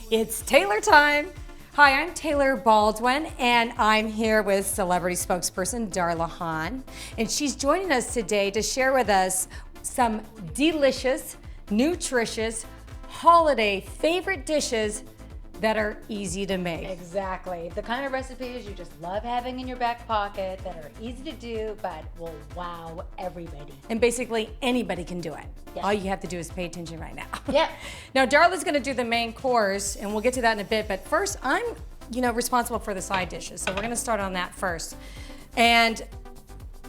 It's Taylor time. Hi, I'm Taylor Baldwin, and I'm here with celebrity spokesperson Darla Haun. And she's joining us today to share with us some delicious, nutritious, holiday favorite dishes that are easy to make. Exactly. The kind of recipes you just love having in your back pocket that are easy to do but will wow everybody. And basically anybody can do it. Yes. All you have to do is pay attention right now. Yeah. Now Darla's gonna do the main course, and we'll get to that in a bit, but first I'm responsible for the side dishes. So we're gonna start on that first. And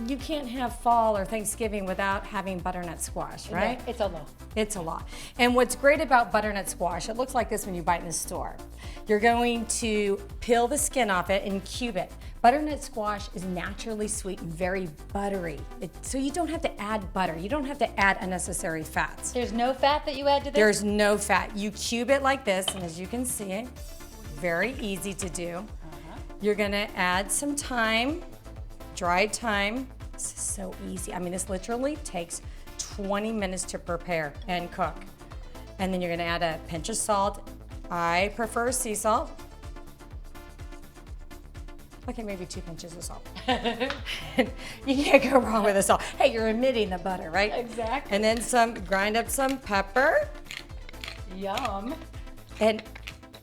you can't have fall or Thanksgiving without having butternut squash, right? Yeah, it's a lot. It's a lot. And what's great about butternut squash, it looks like this when you buy it in the store. You're going to peel the skin off it and cube it. Butternut squash is naturally sweet and very buttery. So you don't have to add butter. You don't have to add unnecessary fats. There's no fat that you add to this? There's no fat. You cube it like this, and as you can see, very easy to do. You're gonna add some thyme, dried thyme. This is so easy. I mean, this literally takes 20 minutes to prepare and cook. And then you're gonna add a pinch of salt. I prefer sea salt. Okay, maybe 2 pinches of salt. You can't go wrong with the salt. Hey, you're omitting the butter, right? Exactly. And then grind up some pepper. Yum. And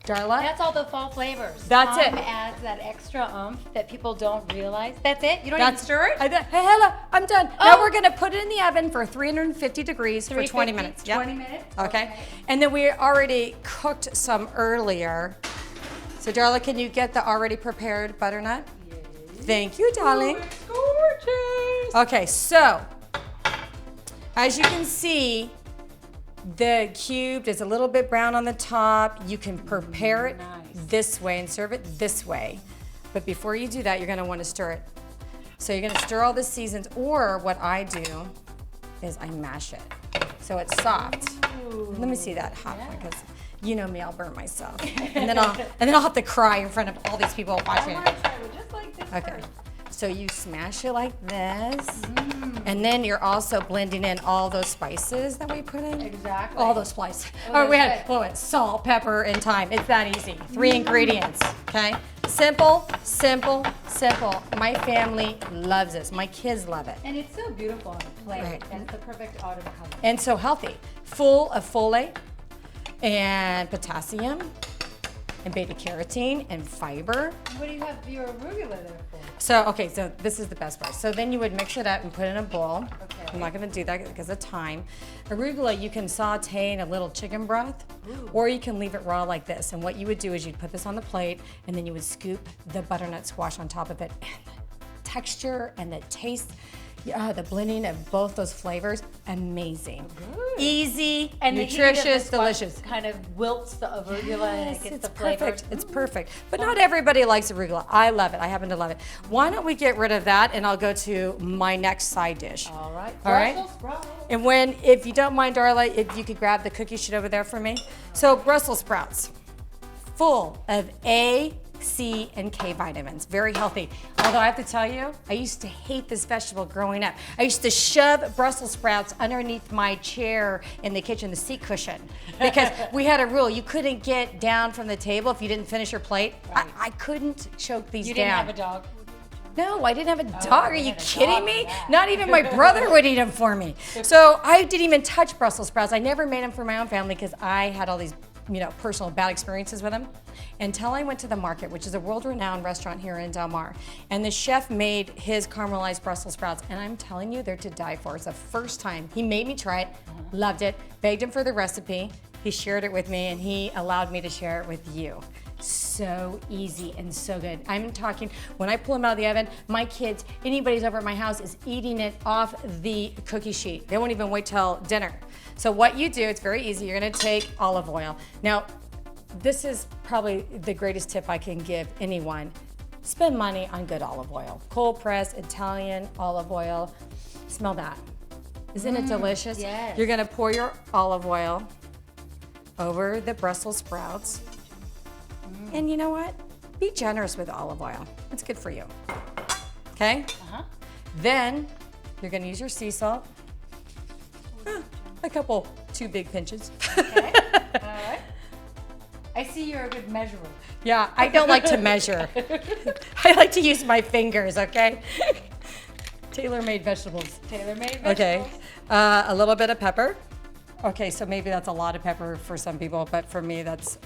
Darla? That's all the fall flavors. That's it. Adds that extra oomph that people don't realize. That's it? You don't even stir it? Hey, hello, I'm done. Now we're gonna put it in the oven for 350 degrees for 20 minutes. 20 minutes? Okay. And then we already cooked some earlier. So Darla, can you get the already prepared butternut? Yes. Thank you, darling. Oh, it's gorgeous. Okay, so as you can see, the cubed is a little bit brown on the top. You can prepare it this way and serve it this way. But before you do that, you're gonna wanna stir it. So you're gonna stir all the seasons, or what I do is I mash it. So it's soft. Ooh. Let me see that hot one, because you know me, I'll burn myself. And then I'll have to cry in front of all these people watching. Just like this. Okay. So you smash it like this, and then you're also blending in all those spices that we put in. Exactly. All those spices. Oh, We had salt, pepper, and thyme. It's that easy. 3 ingredients, okay? Simple, simple, simple. My family loves this. My kids love it. And it's so beautiful on a plate. Right. And it's the perfect autumn color. And so healthy. Full of folate and potassium and beta carotene and fiber. What do you have your arugula there for? So this is the best part. So then you would mix it up and put it in a bowl. Okay. I'm not gonna do that because of time. Arugula, you can saute in a little chicken broth, or you can leave it raw like this. And what you would do is you'd put this on the plate, and then you would scoop the butternut squash on top of it. And the texture and the taste, the blending of both those flavors, amazing. Good. Easy, And nutritious, delicious. Kind of wilts the arugula and it gets It's the flavor. perfect. It's perfect. But not everybody likes arugula. I love it. I happen to love it. Why don't we get rid of that, and I'll go to my next side dish. All right. All right. Brussels sprouts. And if you don't mind, Darla, if you could grab the cookie sheet over there for me. So Brussels sprouts, full of A, C, and K vitamins, very healthy. Although I have to tell you, I used to hate this vegetable growing up. I used to shove Brussels sprouts underneath my chair in the kitchen, the seat cushion, because we had a rule, you couldn't get down from the table if you didn't finish your plate. Right. I couldn't choke these You down. didn't have a dog? No, I didn't have a dog. Are you you had a kidding dog me? for that. Not even my brother would eat them for me. So I didn't even touch Brussels sprouts. I never made them for my own family because I had all these, personal bad experiences with them. Until I went to the Market, which is a world-renowned restaurant here in Del Mar, and the chef made his caramelized Brussels sprouts, and I'm telling you, they're to die for. It's the first time. He made me try it, loved it, begged him for the recipe. He shared it with me, and he allowed me to share it with you. So easy and so good. I'm talking, when I pull them out of the oven, my kids, anybody's over at my house is eating it off the cookie sheet. They won't even wait till dinner. So what you do, it's very easy. You're gonna take olive oil. Now, this is probably the greatest tip I can give anyone. Spend money on good olive oil. Cold pressed Italian olive oil. Smell that. Isn't it delicious? Yes. You're gonna pour your olive oil over the Brussels sprouts. And you know what? Be generous with olive oil. It's good for you. Okay? Then you're gonna use your sea salt. A couple, 2 big pinches. Okay. All right. I see you're a good measurer. Yeah, I don't like to measure. I like to use my fingers, okay? Tailor-made vegetables. Tailor-made vegetables. Okay, a little bit of pepper. Okay, so maybe that's a lot of pepper for some people, but for me, that's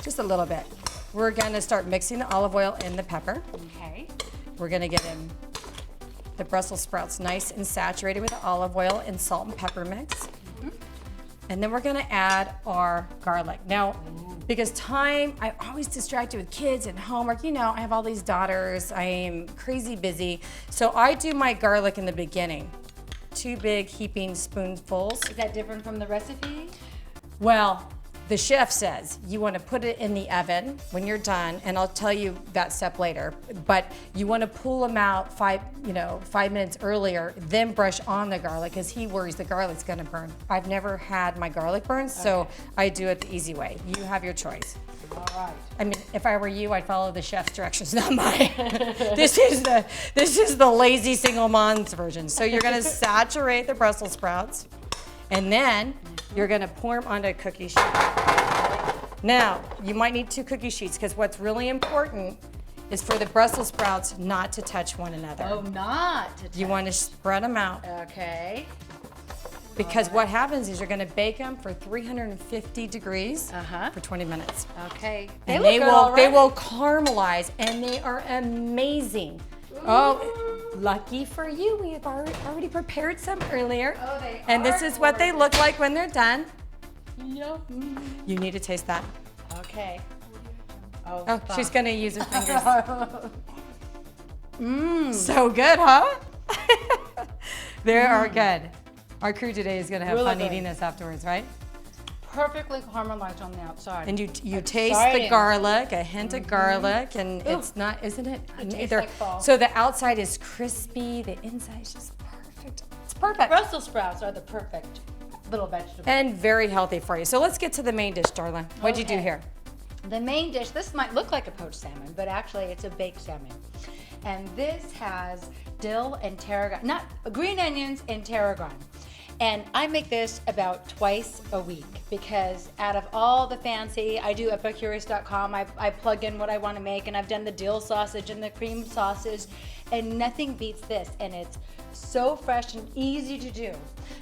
just a little bit. We're gonna start mixing the olive oil in the pepper. Okay. We're gonna get in the Brussels sprouts nice and saturated with the olive oil and salt and pepper mix. And then we're gonna add our garlic. Now, because I'm always distracted with kids and homework. You know, I have all these daughters. I am crazy busy. So I do my garlic in the beginning. 2 big heaping spoonfuls. Is that different from the recipe? Well, the chef says you want to put it in the oven when you're done, and I'll tell you that step later. But you want to pull them out 5 minutes earlier, then brush on the garlic because he worries the garlic's going to burn. I've never had my garlic burn, so I do it the easy way. You have your choice. All right. I mean, if I were you, I'd follow the chef's directions, not mine. This is the lazy single mom's version. So you're gonna saturate the Brussels sprouts, and then you're gonna pour them onto a cookie sheet. Now, you might need 2 cookie sheets because what's really important is for the Brussels sprouts not to touch one another. Oh, not to You want to spread them out Okay. because what happens is you're gonna bake them for 350 degrees for 20 minutes. Okay. And look they good will already. caramelize, and they are amazing. Oh, lucky for you, we have already prepared some earlier. Oh, they and this are is what they look like when they're done. Yep. You need to taste that. Okay. Oh, she's gonna use her fingers. So good, huh? They are good. Our crew today is gonna have Really fun good. eating this afterwards, right? Perfectly caramelized on the outside. And you taste the Exciting. garlic, a hint of garlic, and it's not, isn't it? It tastes like fall. So the outside is crispy, the inside is just perfect. It's perfect. Brussels sprouts are the perfect little vegetable. And very healthy for you. So let's get to the main dish, Darla. What'd you do Okay. here? The main dish, this might look like a poached salmon, but actually it's a baked salmon. And this has dill and tarragon, not green onions and tarragon. And I make this about twice a week because out of all the fancy, I do epicurious.com, I plug in what I want to make, and I've done the dill sausage and the cream sausage, and nothing beats this. And it's so fresh and easy to do.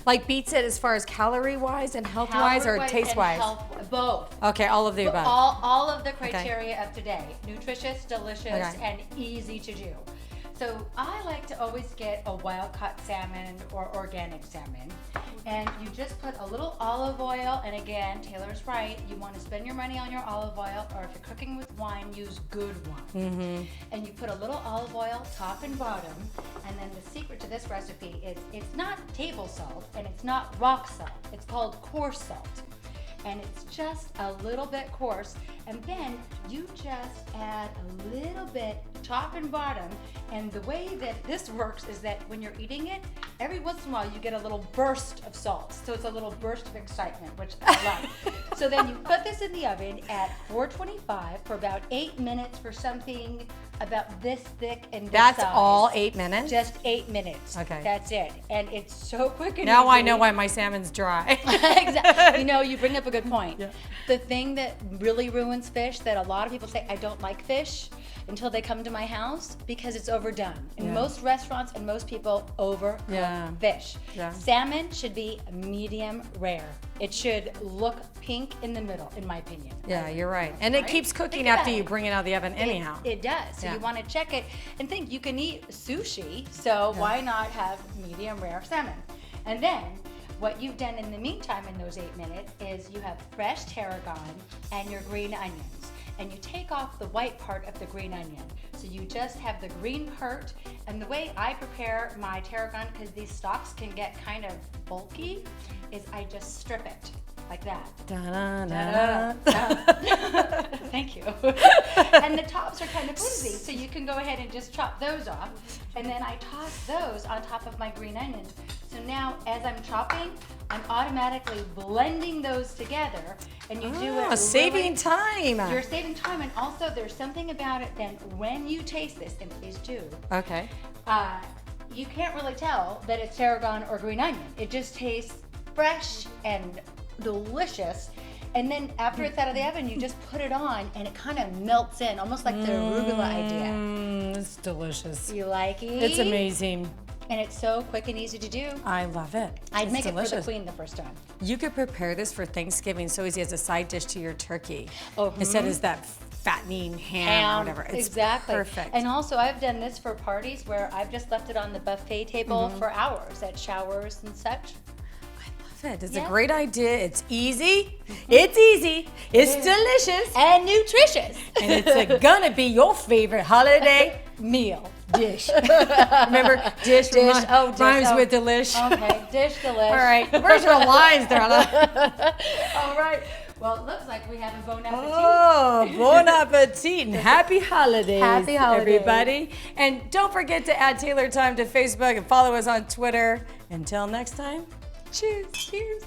Like beats it as far as calorie-wise and health-wise or Calorie-wise and taste-wise? health- both. Okay, all of the above. All of the criteria of today. Nutritious, delicious, Okay. and easy to do. So I like to always get a wild-caught salmon or organic salmon. And you just put a little olive oil, and again, Taylor's right, you want to spend your money on your olive oil, or if you're cooking with wine, use good wine. And you put a little olive oil top and bottom, and then the secret to this recipe is it's not table salt, and it's not rock salt. It's called coarse salt. And it's just a little bit coarse, and then you just add a little bit top and bottom. And the way that this works is that when you're eating it, every once in a while you get a little burst of salt, so it's a little burst of excitement, which I love. So then you put this in the oven at 425 for about 8 minutes for something about this thick and this That's size. all 8 minutes? Just 8 minutes. Okay. That's it, and it's so quick and Now easy. I know why my salmon's dry. Exactly. You know, you bring up a good point. Yeah. The thing that really ruins fish, that a lot of people say, I don't like fish until they come to my house, because it's overdone. In Yeah. most restaurants and most people overcook Yeah. fish. Yeah. Salmon should be medium rare. It should look pink in the middle, in my opinion. Yeah, you're right. And it Right? keeps cooking Think after about you it. bring it out of the oven anyhow. It does. So Yeah. you want to check it and think you can eat sushi, so why not have medium rare salmon? And then what you've done in the meantime in those 8 minutes is you have fresh tarragon and your green onions. And you take off the white part of the green onion. So you just have the green part. And the way I prepare my tarragon, because these stalks can get kind of bulky, is I just strip it like that. Da-da-da. Thank you. And the tops are kind of flimsy, so you can go ahead and just chop those off. And then I toss those on top of my green onions. So now, as I'm chopping, I'm automatically blending those together, and you do it. Saving time. You're saving time, and also there's something about it. Then when you taste this, and please do, Okay. you can't really tell that it's tarragon or green onion. It just tastes fresh and delicious. And then after it's out of the oven, you just put it on and it kind of melts in, almost like the arugula idea. It's delicious. You like it? It's amazing. And it's so quick and easy to do. I love it. I'd It's make it for the delicious. queen the first time. You could prepare this for Thanksgiving so easy as a side dish to your turkey. Oh, Instead of that fattening ham or whatever. It's exactly. perfect. And also, I've done this for parties where I've just left it on the buffet table for hours at showers and such. It's Yeah. a great idea. It's easy. It's easy. It's delicious. And nutritious. And it's gonna be your favorite holiday Meal. dish. Remember, dish, Dish. rhymes Oh. with delish. Okay, dish delish. All right. Where's your lines, Darla? All right. Well, it looks like we have a bon appetit. Oh, bon appetit and happy holidays, Happy holidays. everybody. And don't forget to add Taylor Time to Facebook and follow us on Twitter. Until next time, cheers. Cheers.